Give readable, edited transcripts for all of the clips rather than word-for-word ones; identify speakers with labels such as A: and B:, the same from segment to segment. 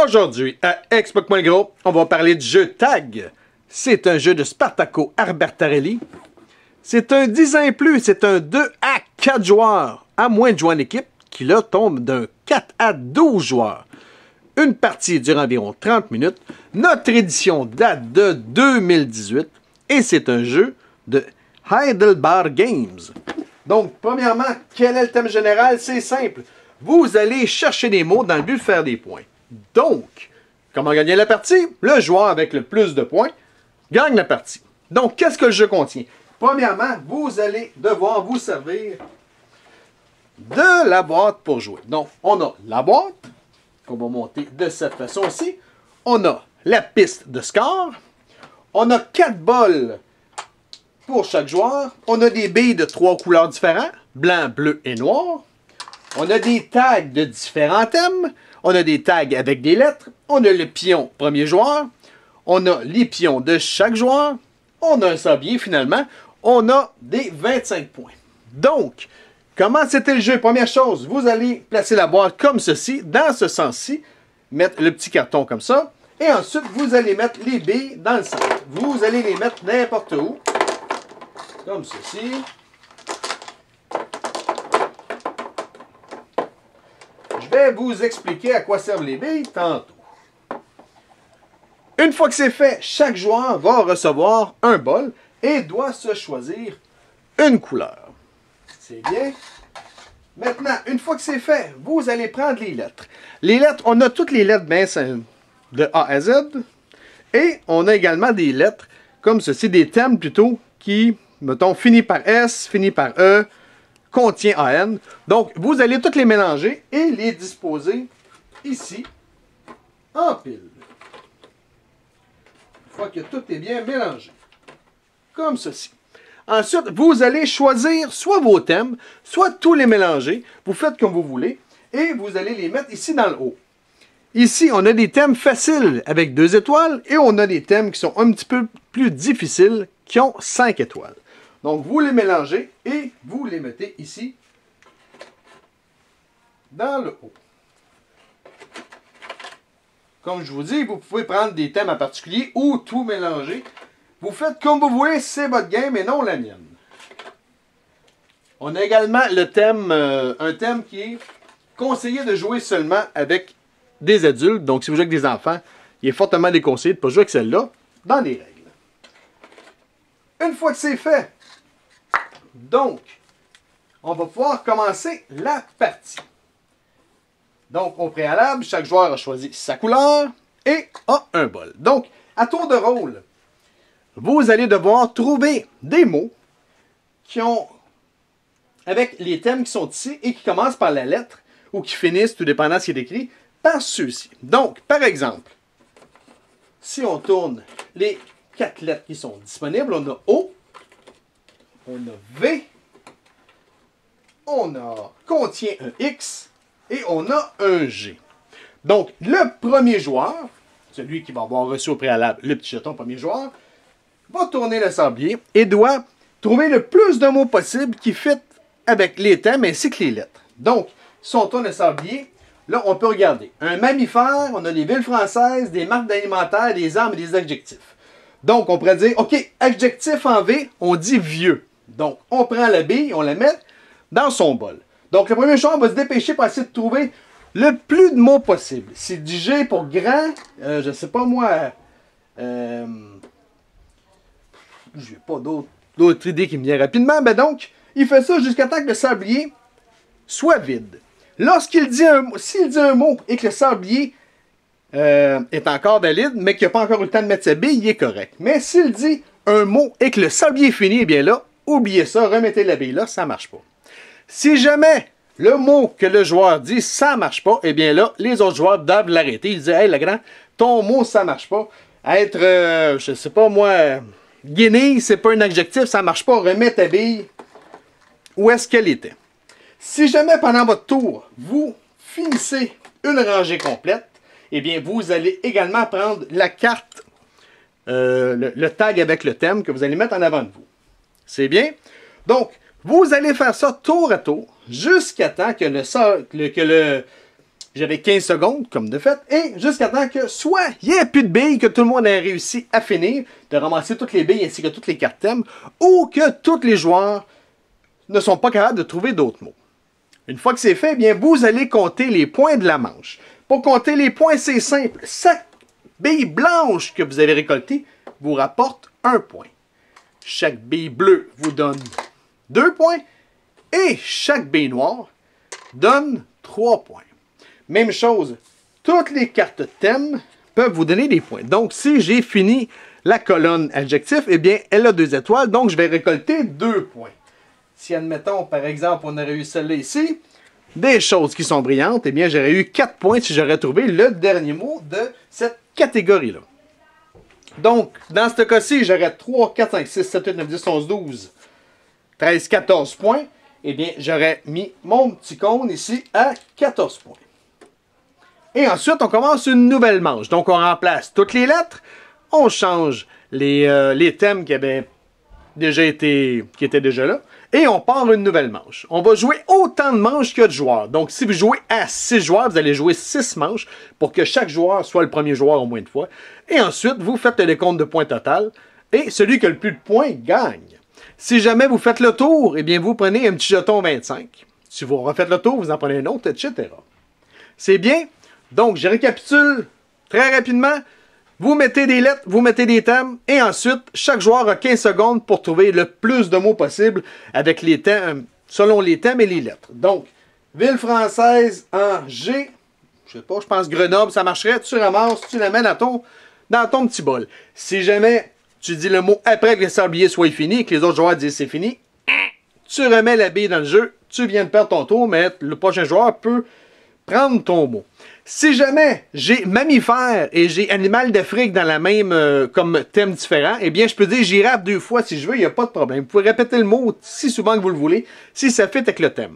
A: Aujourd'hui, à Expo.gros, on va parler du jeu Tag. C'est un jeu de Spartaco Arbertarelli. C'est un 10 ans et plus, c'est un 2 à 4 joueurs, à moins de jouer en équipe, qui là tombe d'un 4 à 12 joueurs. Une partie dure environ 30 minutes. Notre édition date de 2018 et c'est un jeu de Heidelberg Games. Donc, premièrement, quel est le thème général? C'est simple. Vous allez chercher des mots dans le but de faire des points. Donc, comment gagner la partie? Le joueur avec le plus de points gagne la partie. Donc, qu'est-ce que le jeu contient? Premièrement, vous allez devoir vous servir de la boîte pour jouer. Donc, on a la boîte, qu'on va monter de cette façon-ci. On a la piste de score. On a 4 bols pour chaque joueur. On a des billes de 3 couleurs différentes, blanc, bleu et noir. On a des tags de différents thèmes. On a des tags avec des lettres. On a le pion premier joueur. On a les pions de chaque joueur. On a un sablier finalement. On a des 25 points. Donc, comment c'était le jeu? Première chose, vous allez placer la boîte comme ceci, dans ce sens-ci. Mettre le petit carton comme ça. Et ensuite, vous allez mettre les billes dans le centre. Vous allez les mettre n'importe où. Comme ceci. Je vais vous expliquer à quoi servent les billes tantôt. Une fois que c'est fait, chaque joueur va recevoir un bol et doit se choisir une couleur. C'est bien. Maintenant, une fois que c'est fait, vous allez prendre les lettres. Les lettres, on a toutes les lettres bien de A à Z. Et on a également des lettres comme ceci, des thèmes plutôt, qui, mettons, finit par S, finit par E, contient AN. Donc, vous allez toutes les mélanger et les disposer ici, en pile. Une fois que tout est bien mélangé. Comme ceci. Ensuite, vous allez choisir soit vos thèmes, soit tous les mélanger. Vous faites comme vous voulez. Et vous allez les mettre ici dans le haut. Ici, on a des thèmes faciles avec 2 étoiles. Et on a des thèmes qui sont un petit peu plus difficiles qui ont 5 étoiles. Donc, vous les mélangez et vous les mettez ici, dans le haut. Comme je vous dis, vous pouvez prendre des thèmes en particulier ou tout mélanger. Vous faites comme vous voulez, c'est votre game et non la mienne. On a également le thème, un thème qui est conseillé de jouer seulement avec des adultes. Donc, si vous jouez avec des enfants, il est fortement déconseillé de ne pas jouer avec celle-là dans les règles. Une fois que c'est fait, donc, on va pouvoir commencer la partie. Donc, au préalable, chaque joueur a choisi sa couleur et a un bol. Donc, à tour de rôle, vous allez devoir trouver des mots qui ont, avec les thèmes qui sont ici et qui commencent par la lettre ou qui finissent, tout dépendant de ce qui est écrit, par ceux-ci. Donc, par exemple, si on tourne les 4 lettres qui sont disponibles, on a O, on a V, on a contient un X et on a un G. Donc, le premier joueur, celui qui va avoir reçu au préalable le petit jeton premier joueur, va tourner le sablier et doit trouver le plus de mots possible qui fit avec les thèmes ainsi que les lettres. Donc, si on tourne le sablier, là, on peut regarder un mammifère, on a des villes françaises, des marques d'alimentaire, des armes et des adjectifs. Donc, on pourrait dire, OK, adjectif en V, on dit vieux. Donc, on prend la bille, on la met dans son bol. Donc, le premier joueur va se dépêcher pour essayer de trouver le plus de mots possible. C'est du G pour grand, je ne sais pas moi, je n'ai pas d'autres idées qui me viennent rapidement. Mais donc, il fait ça jusqu'à temps que le sablier soit vide. Lorsqu'il dit s'il dit un mot et que le sablier est encore valide, mais qu'il n'a pas encore eu le temps de mettre sa bille, il est correct. Mais s'il dit un mot et que le sablier est fini, eh bien là, oubliez ça, remettez la bille là, ça ne marche pas. Si jamais le mot que le joueur dit, ça ne marche pas, eh bien là, les autres joueurs doivent l'arrêter. Ils disent, hey, le grand, ton mot, ça ne marche pas. Être, je ne sais pas moi, guenille, c'est pas un adjectif, ça ne marche pas, remets ta bille où est-ce qu'elle était. Si jamais pendant votre tour, vous finissez une rangée complète, eh bien, vous allez également prendre la carte, le tag avec le thème que vous allez mettre en avant de vous. C'est bien? Donc, vous allez faire ça tour à tour jusqu'à temps que J'avais 15 secondes, comme de fait, et jusqu'à temps que soit il n'y ait plus de billes, que tout le monde ait réussi à finir de ramasser toutes les billes ainsi que toutes les cartes thèmes, ou que tous les joueurs ne sont pas capables de trouver d'autres mots. Une fois que c'est fait, eh bien, vous allez compter les points de la manche. Pour compter les points, c'est simple. Chaque bille blanche que vous avez récoltée vous rapporte 1 point. Chaque bille bleue vous donne 2 points. Et chaque bille noire donne 3 points. Même chose, toutes les cartes thèmes peuvent vous donner des points. Donc, si j'ai fini la colonne adjectif, eh bien, elle a 2 étoiles, donc je vais récolter 2 points. Si, admettons, par exemple, on aurait eu celle-là ici, des choses qui sont brillantes, eh bien, j'aurais eu 4 points si j'aurais trouvé le dernier mot de cette catégorie-là. Donc, dans ce cas-ci, j'aurais 3, 4, 5, 6, 7, 8, 9, 10, 11, 12, 13, 14 points. Eh bien, j'aurais mis mon petit cône ici à 14 points. Et ensuite, on commence une nouvelle manche. Donc, on remplace toutes les lettres, on change les thèmes qui étaient déjà là, et on part une nouvelle manche. On va jouer autant de manches que de joueurs. Donc, si vous jouez à 6 joueurs, vous allez jouer 6 manches pour que chaque joueur soit le premier joueur au moins de fois. Et ensuite, vous faites le décompte de points total, et celui qui a le plus de points gagne. Si jamais vous faites le tour, eh bien, vous prenez un petit jeton 25. Si vous refaites le tour, vous en prenez un autre, etc. C'est bien. Donc, je récapitule très rapidement. Vous mettez des lettres, vous mettez des thèmes, et ensuite, chaque joueur a 15 secondes pour trouver le plus de mots possible avec les thèmes, selon les thèmes et les lettres. Donc, ville française en G, je sais pas, je pense Grenoble, ça marcherait. Tu ramasses, tu l'amènes dans ton petit bol. Si jamais tu dis le mot après que le sablier soit fini et que les autres joueurs disent c'est fini, tu remets la bille dans le jeu, tu viens de perdre ton tour, mais le prochain joueur peut prendre ton mot. Si jamais j'ai mammifère et j'ai animal d'Afrique dans la même comme thème différent, eh bien je peux dire j'y rappe 2 fois si je veux, il n'y a pas de problème. Vous pouvez répéter le mot si souvent que vous le voulez, si ça fit avec le thème.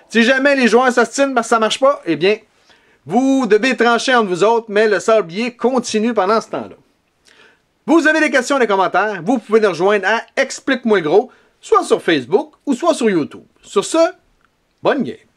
A: Si jamais les joueurs s'ostinent parce que ça ne marche pas, eh bien vous devez trancher entre vous autres, mais le sablier continue pendant ce temps-là. Vous avez des questions dans les commentaires, vous pouvez nous rejoindre à Explique-moi le gros, soit sur Facebook ou soit sur YouTube. Sur ce, bonne game!